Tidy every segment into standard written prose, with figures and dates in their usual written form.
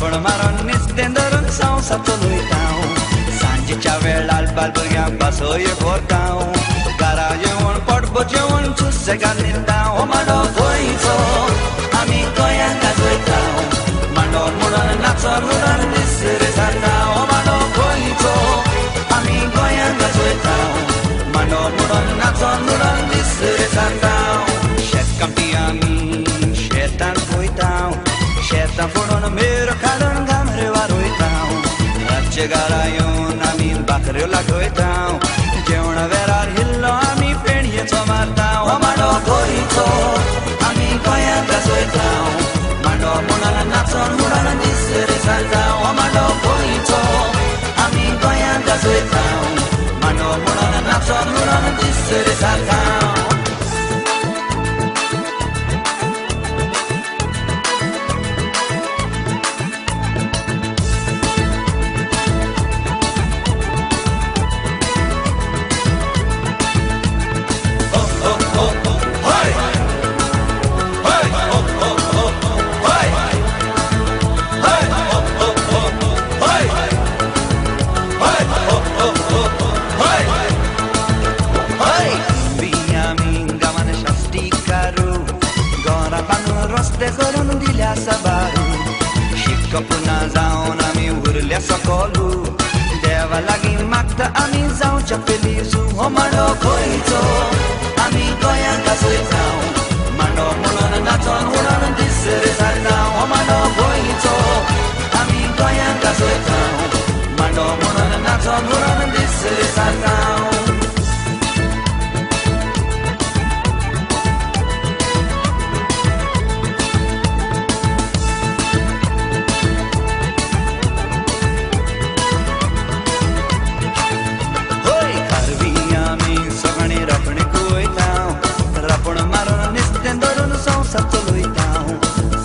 रापण मारून नुस्तें धरून संवसार चलयतां सांजेच्या वेळार बालभुरग्यांक बसय व्हरतां घरा येवन पोटभर जेवण सुसेगाद न्हिदतां हो मांडो गोंयचो आमी गोंयांत गाजयतां मांडो म्हणून नाचोन उडोन दीस सारता हो मांडो गोंयचो आमी गोंयांत गाजयतां मांडो म्हणून नाचोन उडोन दीस सारता शेतकामती आमी शेतांत वयतां शेतां फोडून मेरो काडून गामरे वारोयतां रातचे घरा येवन आमी भाकऱ्यो लागयतां जेवण वेळार हिल्लो आमी फेणयेचो मारतां हो मांडो गोंयचो आमी गोंयांत गाजयतां मांडो म्हणून नाचोन उडोन दीस सारता हो मांडो गोंयचो आमी गोंयांत गाजयतां मांडो म्हणून नाचोन उडोन दीस सारता रस्ते करून दिल्या साबारू शिक्को पुना जावन आमी उरल्या सकलू देवा लागीं मागता आमी जावच्या पेलीजू हो मांडो गोंयचो आमी गोंयांत गाजयतां मांडो म्हणून नाचोन उडोन दीस सारता हो मांडो गोंयचो आमी गोंयांत गाजयतां मांडो म्हणून नाचोन उडोन दीस सारता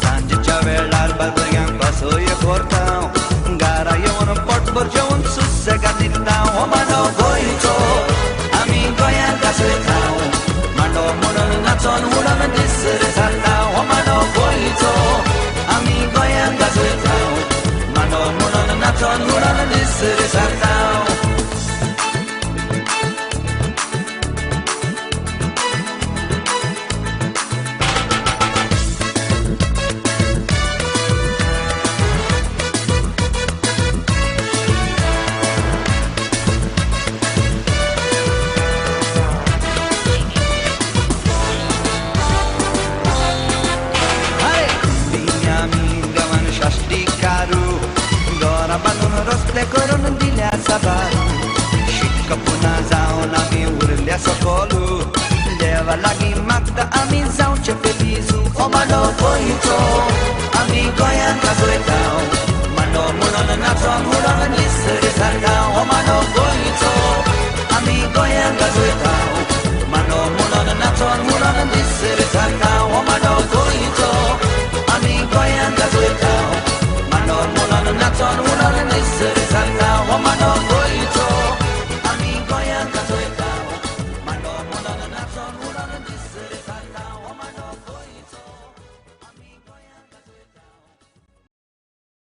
सांजेच्या वेळार बालभुरग्यांक बसय व्हरतां घरा येवन पोटभर जेवण सुसेगाद न्हिदतां हो मांडो गोंयचो आमी गोंयांत गाजयतां मांडो म्हणून नाचोन उडोन दीस सारता हो मांडो गोंयचो आमी गोंयांत गाजयतां मांडो म्हणून नाचोन उडोन दीस सारता रस्ते करून दिल्या साबारू शिक्को पुना जावन आमी उरल्या सकलू देवा लागीं मागता आमी जावचे पेलीजू हो मांडो गोंयचो आमी गोंयांत गाजयतां मांडो म्हणून नाचोन